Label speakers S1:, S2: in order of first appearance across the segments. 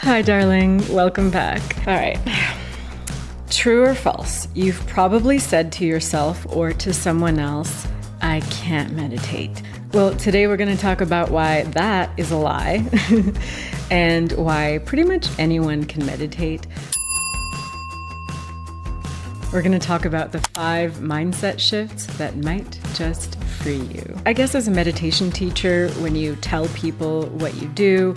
S1: Hi, darling. Welcome back. All right. True or false? You've probably said to yourself or to someone else, I can't meditate. Well, today we're going to talk about why that is a lie and why pretty much anyone can meditate. We're going to talk about the 5 mindset shifts that might just free you. I guess as a meditation teacher, when you tell people what you do,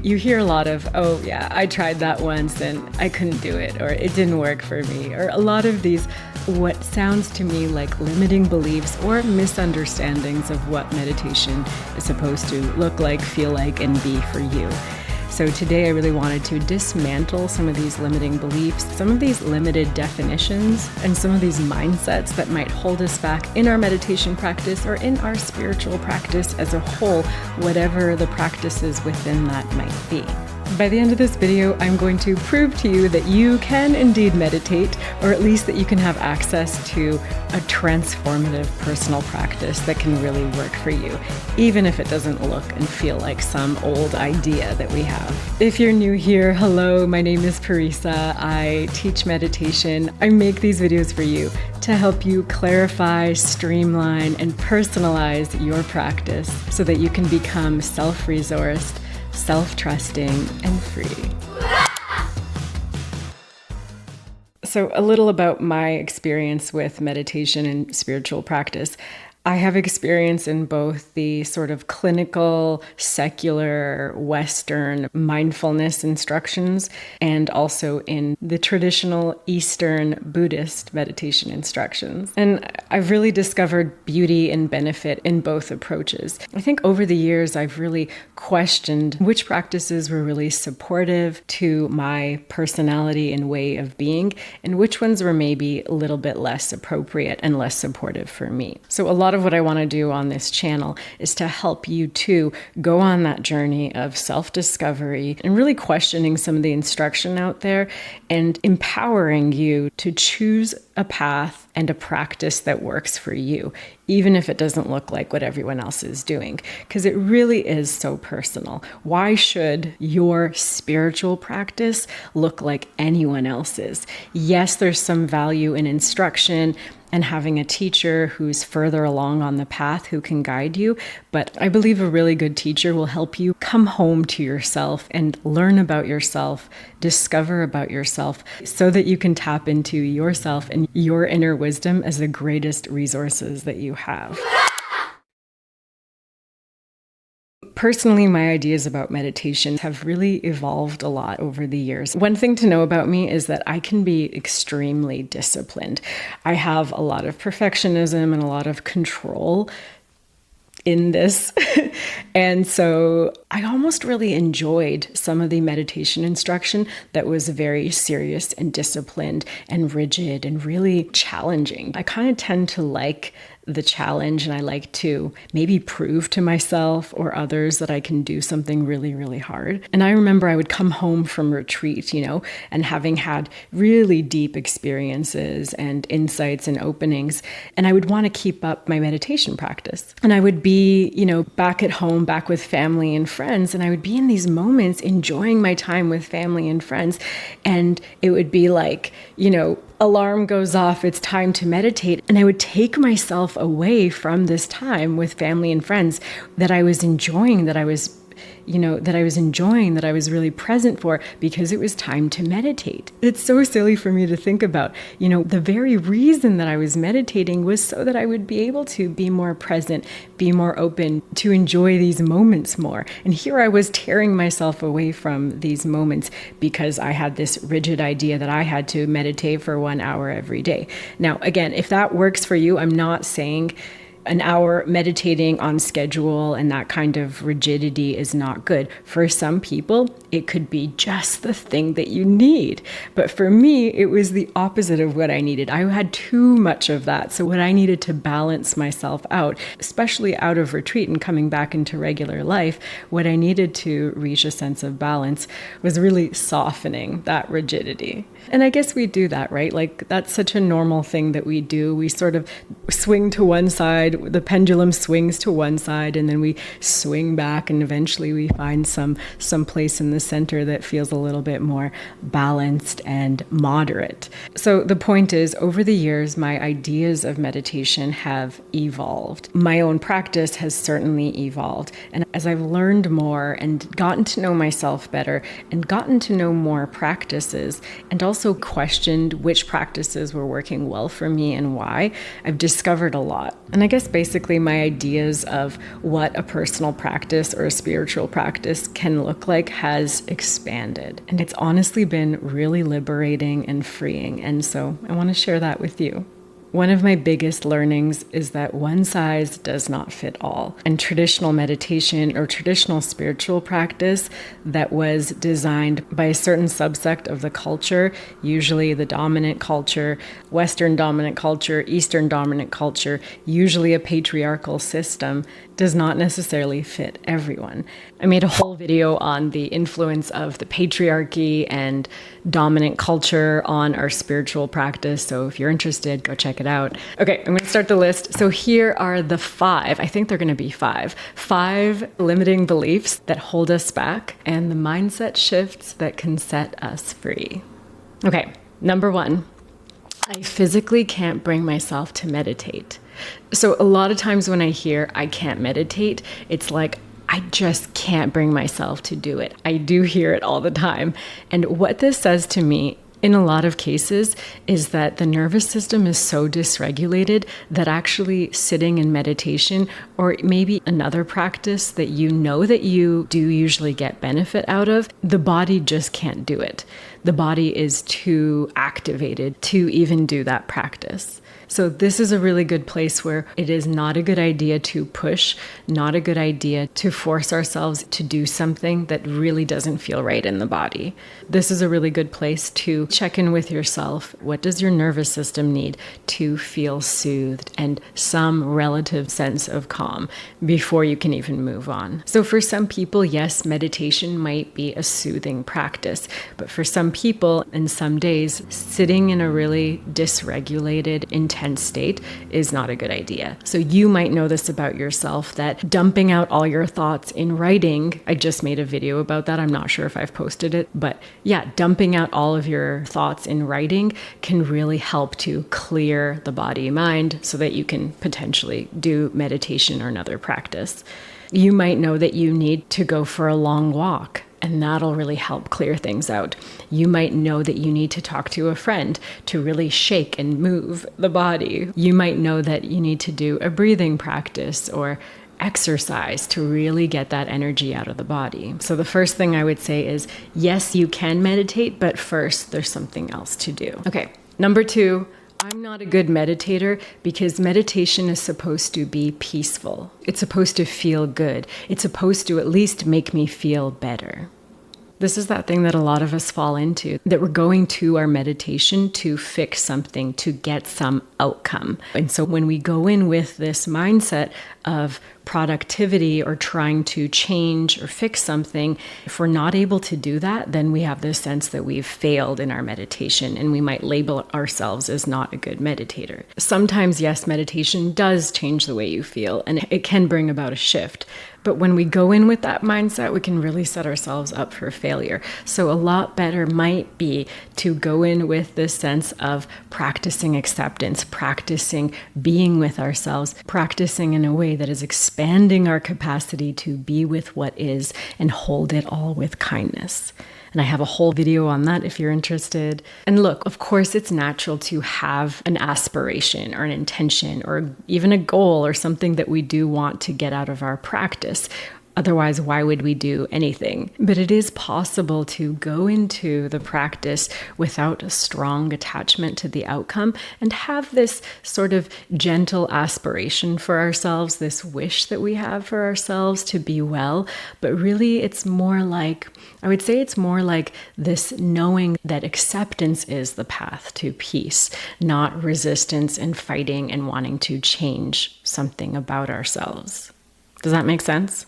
S1: you hear a lot of, oh yeah, I tried that once and I couldn't do it, or it didn't work for me, or a lot of these what sounds to me like limiting beliefs or misunderstandings of what meditation is supposed to look like, feel like, and be for you. So today I really wanted to dismantle some of these limiting beliefs, some of these limited definitions, and some of these mindsets that might hold us back in our meditation practice or in our spiritual practice as a whole, whatever the practices within that might be. By the end of this video, I'm going to prove to you that you can indeed meditate, or at least that you can have access to a transformative personal practice that can really work for you, even if it doesn't look and feel like some old idea that we have. If you're new here, hello, my name is Parisa. I teach meditation. I make these videos for you to help you clarify, streamline, and personalize your practice so that you can become self-resourced, self-trusting, and free. So a little about my experience with meditation and spiritual practice. I have experience in both the sort of clinical, secular, Western mindfulness instructions and also in the traditional Eastern Buddhist meditation instructions. And I've really discovered beauty and benefit in both approaches. I think over the years, I've really questioned which practices were really supportive to my personality and way of being, and which ones were maybe a little bit less appropriate and less supportive for me. So a lot of what I want to do on this channel is to help you to go on that journey of self-discovery and really questioning some of the instruction out there and empowering you to choose a path and a practice that works for you, even if it doesn't look like what everyone else is doing, because it really is so personal. Why should your spiritual practice look like anyone else's? Yes, there's some value in instruction and having a teacher who's further along on the path who can guide you. But I believe a really good teacher will help you come home to yourself and learn about yourself, discover about yourself, so that you can tap into yourself and your inner wisdom as the greatest resources that you have. Personally, my ideas about meditation have really evolved a lot over the years. One thing to know about me is that I can be extremely disciplined. I have a lot of perfectionism and a lot of control in this. And so I almost really enjoyed some of the meditation instruction that was very serious and disciplined and rigid and really challenging. I kind of tend to like the challenge, and I like to maybe prove to myself or others that I can do something really, really hard. And I remember I would come home from retreat, and having had really deep experiences and insights and openings, and I would want to keep up my meditation practice. And I would be, back at home, back with family and friends, and I would be in these moments enjoying my time with family and friends. And it would be like, alarm goes off, it's time to meditate. And I would take myself away from this time with family and friends that I was enjoying, that I was really present for, because it was time to meditate. It's so silly for me to think about, the very reason that I was meditating was so that I would be able to be more present, be more open, to enjoy these moments more. And here I was tearing myself away from these moments because I had this rigid idea that I had to meditate for 1 hour every day. Now, again, if that works for you, I'm not saying an hour meditating on schedule and that kind of rigidity is not good. For some people, it could be just the thing that you need. But for me, it was the opposite of what I needed. I had too much of that. So what I needed to balance myself out, especially out of retreat and coming back into regular life, what I needed to reach a sense of balance was really softening that rigidity. And I guess we do that, right? Like, that's such a normal thing that we do. We sort of swing to one side side, the pendulum swings to one side, and then we swing back, and eventually we find some place in the center that feels a little bit more balanced and moderate. So the point is, over the years, my ideas of meditation have evolved. My own practice has certainly evolved. And as I've learned more and gotten to know myself better and gotten to know more practices, and also questioned which practices were working well for me and why, I've discovered a lot. And I guess basically my ideas of what a personal practice or a spiritual practice can look like has expanded. And it's honestly been really liberating and freeing. And so I want to share that with you. One of my biggest learnings is that one size does not fit all. And traditional meditation or traditional spiritual practice that was designed by a certain subsect of the culture, usually the dominant culture, Western dominant culture, Eastern dominant culture, usually a patriarchal system, does not necessarily fit everyone. I made a whole video on the influence of the patriarchy and dominant culture on our spiritual practice. So if you're interested, go check it out. Okay, I'm going to start the list. So here are the I think they're going to be five limiting beliefs that hold us back and the mindset shifts that can set us free. Okay, number 1. I physically can't bring myself to meditate. So a lot of times when I hear I can't meditate, it's like I just can't bring myself to do it. I do hear it all the time. And what this says to me in a lot of cases is that the nervous system is so dysregulated that actually sitting in meditation or maybe another practice that you know that you do usually get benefit out of, the body just can't do it. The body is too activated to even do that practice. So this is a really good place where it is not a good idea to push, not a good idea to force ourselves to do something that really doesn't feel right in the body. This is a really good place to check in with yourself. What does your nervous system need to feel soothed and some relative sense of calm before you can even move on? So for some people, yes, meditation might be a soothing practice, but for some people and some days, sitting in a really dysregulated, intense state is not a good idea. So you might know this about yourself, that dumping out all your thoughts in writing, I just made a video about that. I'm not sure if I've posted it, but yeah, dumping out all of your thoughts in writing can really help to clear the body mind so that you can potentially do meditation or another practice. You might know that you need to go for a long walk, and that'll really help clear things out. You might know that you need to talk to a friend to really shake and move the body. You might know that you need to do a breathing practice or exercise to really get that energy out of the body. So the first thing I would say is, yes, you can meditate, but first there's something else to do. Okay, number 2, I'm not a good meditator because meditation is supposed to be peaceful. It's supposed to feel good. It's supposed to at least make me feel better. This is that thing that a lot of us fall into, that we're going to our meditation to fix something, to get some outcome. And so when we go in with this mindset of productivity or trying to change or fix something, if we're not able to do that, then we have this sense that we've failed in our meditation and we might label ourselves as not a good meditator. Sometimes, yes, meditation does change the way you feel and it can bring about a shift. But when we go in with that mindset, we can really set ourselves up for failure. So a lot better might be to go in with this sense of practicing acceptance, practicing being with ourselves, practicing in a way that is expanding our capacity to be with what is and hold it all with kindness. And I have a whole video on that if you're interested. And look, of course, it's natural to have an aspiration or an intention or even a goal or something that we do want to get out of our practice. Otherwise, why would we do anything? But it is possible to go into the practice without a strong attachment to the outcome and have this sort of gentle aspiration for ourselves, this wish that we have for ourselves to be well. But really, it's more like, I would say it's more like this knowing that acceptance is the path to peace, not resistance and fighting and wanting to change something about ourselves. Does that make sense?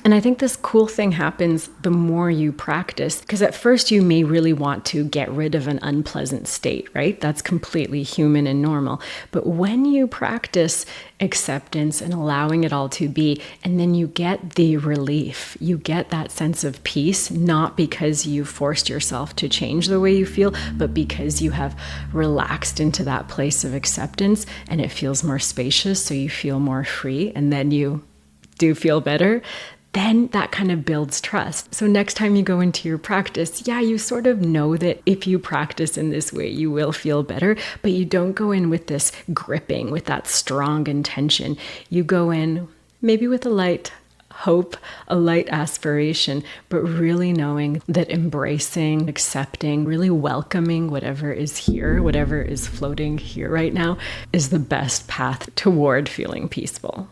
S1: And I think this cool thing happens the more you practice, because at first you may really want to get rid of an unpleasant state, right? That's completely human and normal. But when you practice acceptance and allowing it all to be, and then you get the relief, you get that sense of peace, not because you forced yourself to change the way you feel, but because you have relaxed into that place of acceptance and it feels more spacious, so you feel more free, and then you do feel better. Then that kind of builds trust. So next time you go into your practice, yeah, you sort of know that if you practice in this way, you will feel better, but you don't go in with this gripping, with that strong intention. You go in maybe with a light hope, a light aspiration, but really knowing that embracing, accepting, really welcoming whatever is here, whatever is floating here right now, is the best path toward feeling peaceful.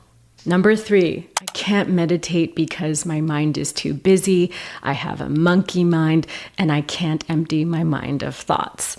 S1: Number 3, I can't meditate because my mind is too busy. I have a monkey mind and I can't empty my mind of thoughts.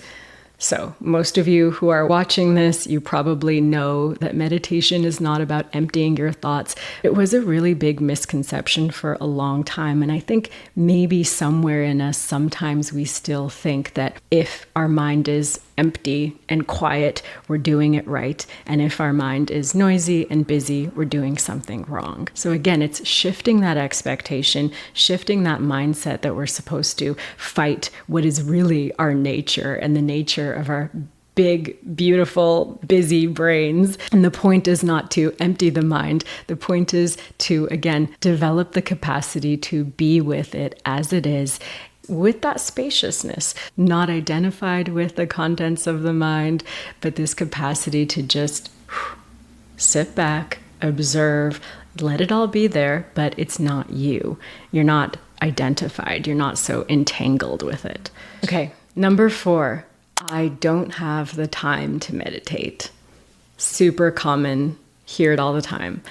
S1: So most of you who are watching this, you probably know that meditation is not about emptying your thoughts. It was a really big misconception for a long time. And I think maybe somewhere in us, sometimes we still think that if our mind is empty and quiet, we're doing it right. And if our mind is noisy and busy, we're doing something wrong. So again, it's shifting that expectation, shifting that mindset that we're supposed to fight what is really our nature and the nature of our big, beautiful, busy brains. And the point is not to empty the mind. The point is to, again, develop the capacity to be with it as it is, with that spaciousness, not identified with the contents of the mind, but this capacity to just sit back, observe, let it all be there, but it's not you. You're not identified. You're not so entangled with it. Okay, number 4, I don't have the time to meditate. Super common, hear it all the time.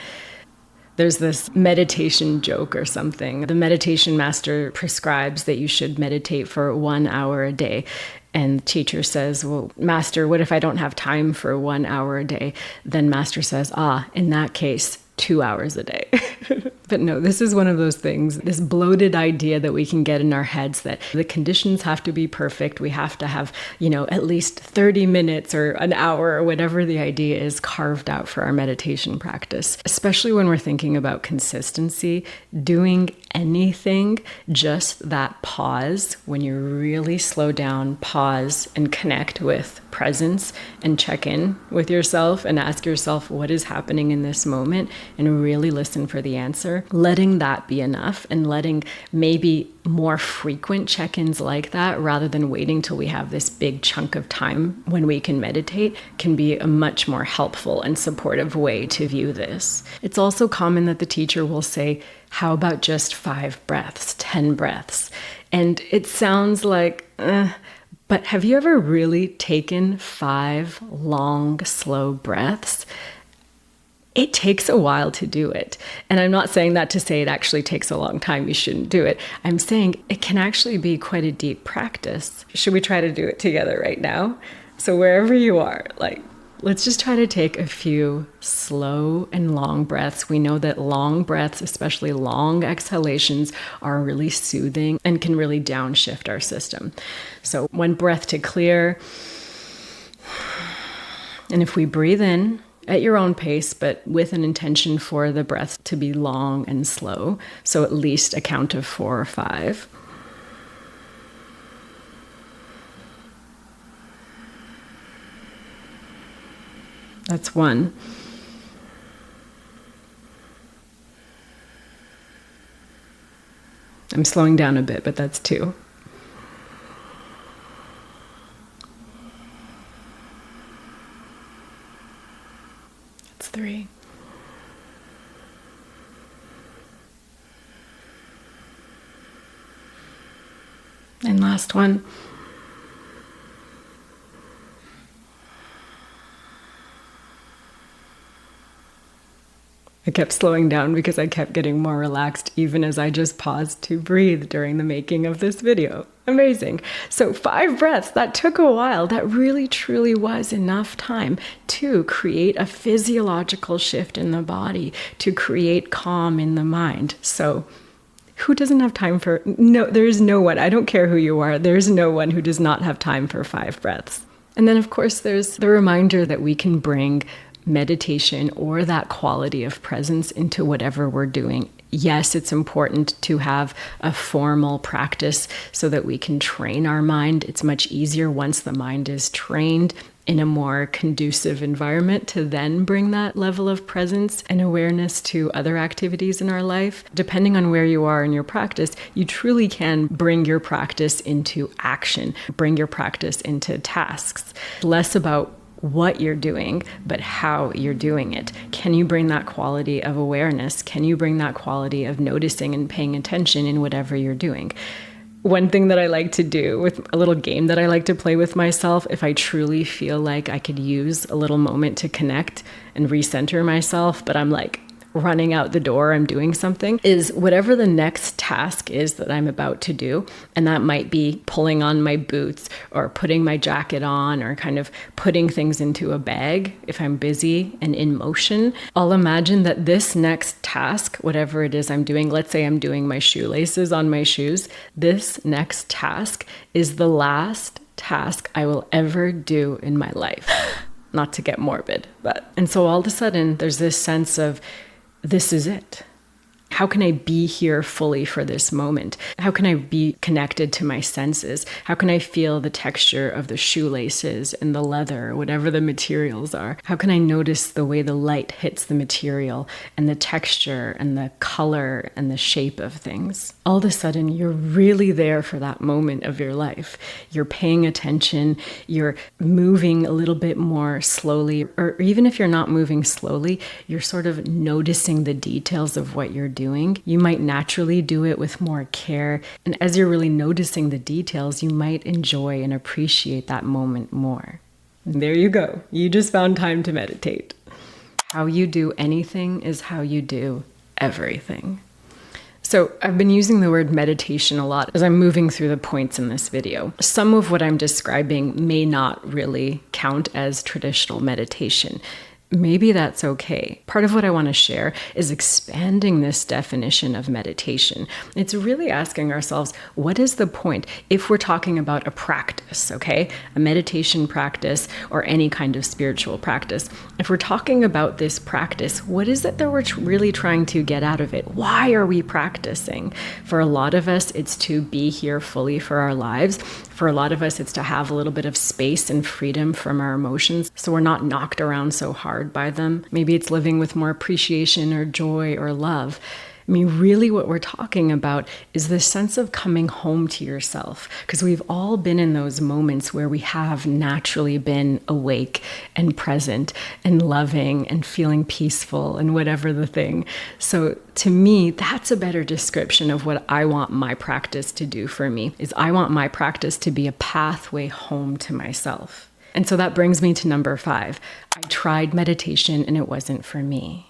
S1: There's this meditation joke or something. The meditation master prescribes that you should meditate for 1 hour a day. And the teacher says, well, master, what if I don't have time for 1 hour a day? Then master says, in that case, 2 hours a day. But no, this is one of those things, this bloated idea that we can get in our heads that the conditions have to be perfect. We have to have, at least 30 minutes or an hour or whatever the idea is carved out for our meditation practice. Especially when we're thinking about consistency, doing anything, just that pause, when you really slow down, pause and connect with presence and check in with yourself and ask yourself what is happening in this moment and really listen for the answer. Letting that be enough and letting maybe more frequent check-ins like that rather than waiting till we have this big chunk of time when we can meditate can be a much more helpful and supportive way to view this. It's also common that the teacher will say, how about just 5 breaths, 10 breaths? And it sounds like, but have you ever really taken 5 long, slow breaths? It takes a while to do it. And I'm not saying that to say it actually takes a long time, you shouldn't do it. I'm saying it can actually be quite a deep practice. Should we try to do it together right now? So wherever you are, let's just try to take a few slow and long breaths. We know that long breaths, especially long exhalations, are really soothing and can really downshift our system. So 1 breath to clear. And if we breathe in at your own pace, but with an intention for the breath to be long and slow, so at least a count of 4 or 5. That's 1. I'm slowing down a bit, but that's 2. That's 3. And last one. I kept slowing down because I kept getting more relaxed even as I just paused to breathe during the making of this video. Amazing. So 5 breaths, that took a while. That really truly was enough time to create a physiological shift in the body, to create calm in the mind. So who doesn't have time for, no, there's no one, I don't care who you are, there's no one who does not have time for 5 breaths. And then of course there's the reminder that we can bring meditation or that quality of presence into whatever we're doing. Yes, it's important to have a formal practice so that we can train our mind. It's much easier once the mind is trained in a more conducive environment to then bring that level of presence and awareness to other activities in our life. Depending on where you are in your practice, you truly can bring your practice into action, bring your practice into tasks. Less about what you're doing, but how you're doing it. Can you bring that quality of awareness? Can you bring that quality of noticing and paying attention in whatever you're doing? One thing that I like to do with a little game that I like to play with myself, if I truly feel like I could use a little moment to connect and recenter myself, but I'm like running out the door, I'm doing something, is whatever the next task is that I'm about to do. And that might be pulling on my boots or putting my jacket on or kind of putting things into a bag if I'm busy and in motion. I'll imagine that this next task, whatever it is I'm doing, let's say I'm doing my shoelaces on my shoes, this next task is the last task I will ever do in my life. Not to get morbid, but, and so all of a sudden there's this sense of, this is it. How can I be here fully for this moment? How can I be connected to my senses? How can I feel the texture of the shoelaces and the leather, whatever the materials are? How can I notice the way the light hits the material and the texture and the color and the shape of things? All of a sudden, you're really there for that moment of your life. You're paying attention, you're moving a little bit more slowly, or even if you're not moving slowly, you're sort of noticing the details of what you're doing. You might naturally do it with more care. And as you're really noticing the details, you might enjoy and appreciate that moment more. And there you go. You just found time to meditate. How you do anything is how you do everything. So I've been using the word meditation a lot as I'm moving through the points in this video. Some of what I'm describing may not really count as traditional meditation. Maybe that's okay. Part of what I want to share is expanding this definition of meditation. It's really asking ourselves, what is the point if we're talking about a practice, okay? A meditation practice or any kind of spiritual practice. If we're talking about this practice, what is it that we're really trying to get out of it? Why are we practicing? For a lot of us, it's to be here fully for our lives. For a lot of us, it's to have a little bit of space and freedom from our emotions so we're not knocked around so hard by them. Maybe it's living with more appreciation or joy or love. I mean, really what we're talking about is this sense of coming home to yourself, because we've all been in those moments where we have naturally been awake and present and loving and feeling peaceful and whatever the thing. So to me, that's a better description of what I want my practice to do for me, is I want my practice to be a pathway home to myself. And so that brings me to number 5. I tried meditation and it wasn't for me.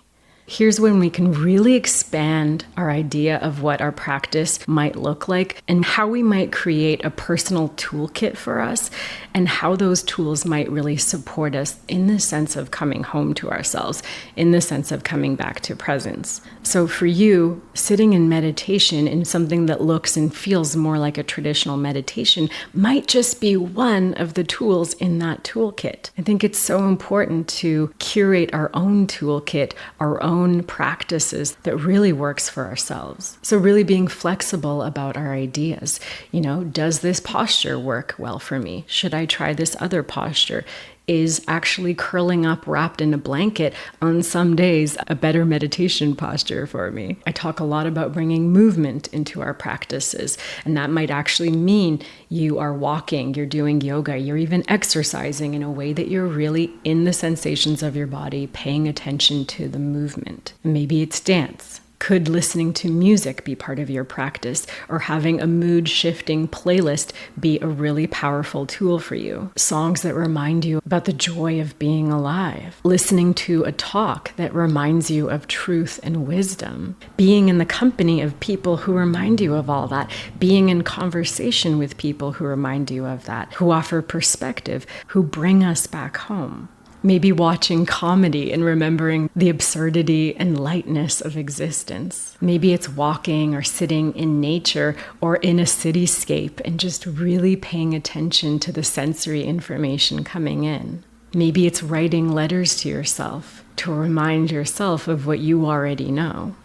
S1: Here's when we can really expand our idea of what our practice might look like and how we might create a personal toolkit for us and how those tools might really support us in the sense of coming home to ourselves, in the sense of coming back to presence. So for you, sitting in meditation in something that looks and feels more like a traditional meditation might just be one of the tools in that toolkit. I think it's so important to curate our own toolkit, our own practices that really works for ourselves. So really being flexible about our ideas. You know, does this posture work well for me? Should I try this other posture? Is actually curling up wrapped in a blanket on some days a better meditation posture for me? I talk a lot about bringing movement into our practices, and that might actually mean you are walking, you're doing yoga, you're even exercising in a way that you're really in the sensations of your body, paying attention to the movement. Maybe it's dance. Could listening to music be part of your practice, or having a mood-shifting playlist be a really powerful tool for you? Songs that remind you about the joy of being alive. Listening to a talk that reminds you of truth and wisdom. Being in the company of people who remind you of all that. Being in conversation with people who remind you of that, who offer perspective, who bring us back home. Maybe watching comedy and remembering the absurdity and lightness of existence. Maybe it's walking or sitting in nature or in a cityscape and just really paying attention to the sensory information coming in. Maybe it's writing letters to yourself to remind yourself of what you already know.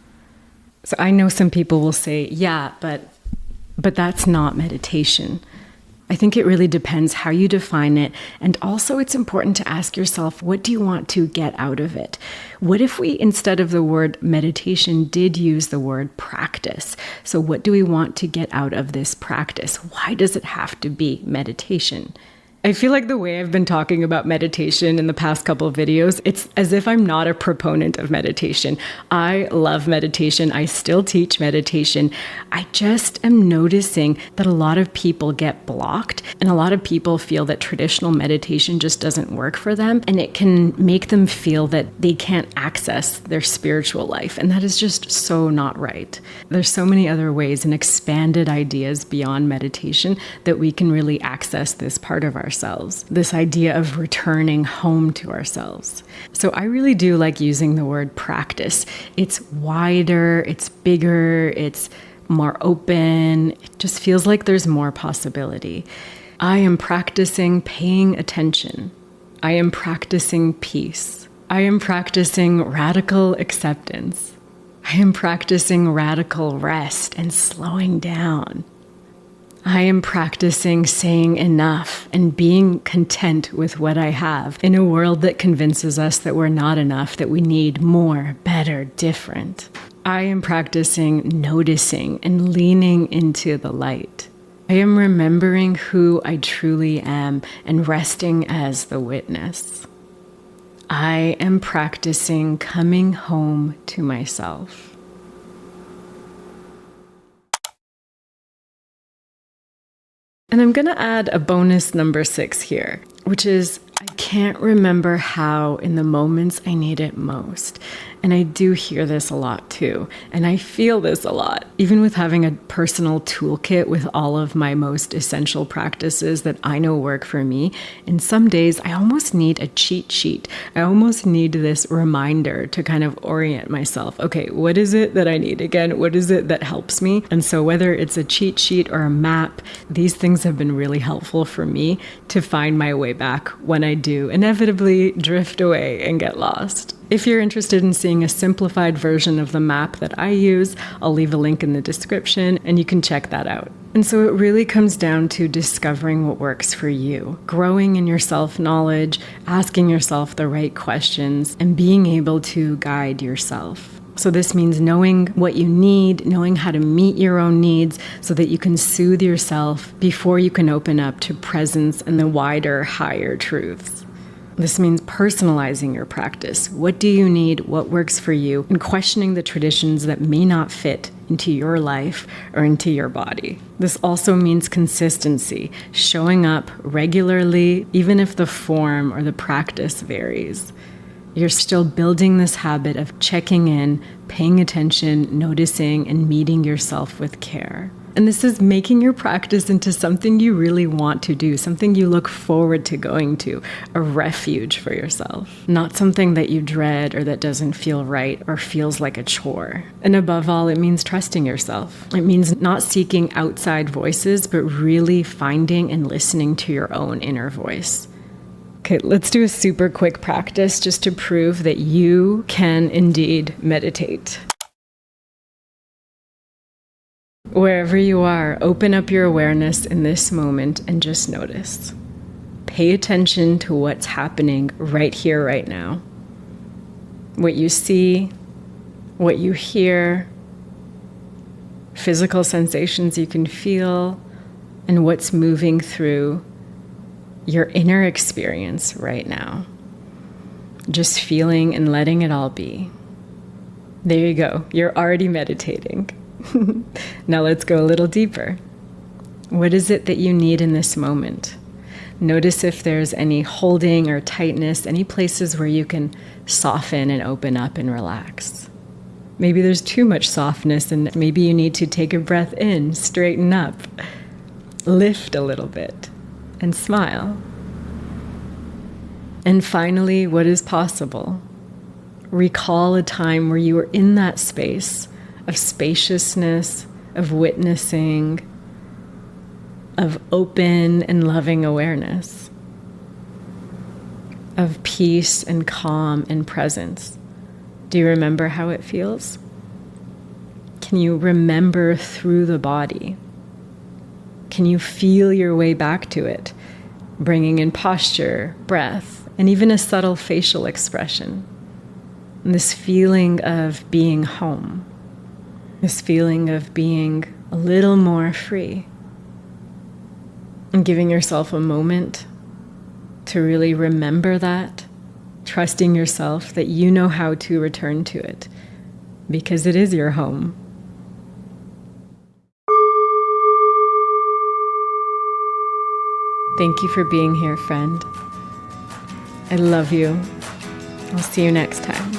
S1: So I know some people will say, yeah, but that's not meditation. I think it really depends how you define it. And also it's important to ask yourself, what do you want to get out of it? What if we, instead of the word meditation, did use the word practice? So what do we want to get out of this practice? Why does it have to be meditation? I feel like the way I've been talking about meditation in the past couple of videos, it's as if I'm not a proponent of meditation. I love meditation. I still teach meditation. I just am noticing that a lot of people get blocked, and a lot of people feel that traditional meditation just doesn't work for them, and it can make them feel that they can't access their spiritual life. And that is just so not right. There's so many other ways and expanded ideas beyond meditation that we can really access this part of ourselves, this idea of returning home to ourselves. So I really do like using the word practice. It's wider, it's bigger, it's more open. It just feels like there's more possibility. I am practicing paying attention. I am practicing peace. I am practicing radical acceptance. I am practicing radical rest and slowing down. I am practicing saying enough and being content with what I have in a world that convinces us that we're not enough, that we need more, better, different. I am practicing noticing and leaning into the light. I am remembering who I truly am and resting as the witness. I am practicing coming home to myself. And I'm going to add a bonus number 6 here, which is I can't remember how in the moments I need it most. And I do hear this a lot too. And I feel this a lot, even with having a personal toolkit with all of my most essential practices that I know work for me. And some days I almost need a cheat sheet. I almost need this reminder to kind of orient myself. Okay, what is it that I need again? What is it that helps me? And so whether it's a cheat sheet or a map, these things have been really helpful for me to find my way back when I do inevitably drift away and get lost. If you're interested in seeing a simplified version of the map that I use, I'll leave a link in the description and you can check that out. And so it really comes down to discovering what works for you, growing in your self-knowledge, asking yourself the right questions, and being able to guide yourself. So this means knowing what you need, knowing how to meet your own needs so that you can soothe yourself before you can open up to presence and the wider, higher truths. This means personalizing your practice. What do you need? What works for you? And questioning the traditions that may not fit into your life or into your body. This also means consistency, showing up regularly, even if the form or the practice varies. You're still building this habit of checking in, paying attention, noticing, and meeting yourself with care. And this is making your practice into something you really want to do, something you look forward to going to, a refuge for yourself, not something that you dread or that doesn't feel right or feels like a chore. And above all, it means trusting yourself. It means not seeking outside voices, but really finding and listening to your own inner voice. Okay, let's do a super quick practice just to prove that you can indeed meditate. Wherever you are, open up your awareness in this moment and just notice. Pay attention to what's happening right here, right now. What you see, what you hear, physical sensations you can feel, and what's moving through your inner experience right now. Just feeling and letting it all be. There you go. You're already meditating. Now let's go a little deeper. What is it that you need in this moment? Notice if there's any holding or tightness, any places where you can soften and open up and relax. Maybe there's too much softness and maybe you need to take a breath in, straighten up, lift a little bit, and smile. And finally, what is possible? Recall a time where you were in that space of spaciousness, of witnessing, of open and loving awareness, of peace and calm and presence. Do you remember how it feels? Can you remember through the body? Can you feel your way back to it, bringing in posture, breath, and even a subtle facial expression? And this feeling of being home, this feeling of being a little more free. And giving yourself a moment to really remember that, trusting yourself that you know how to return to it, because it is your home. Thank you for being here, friend. I love you. I'll see you next time.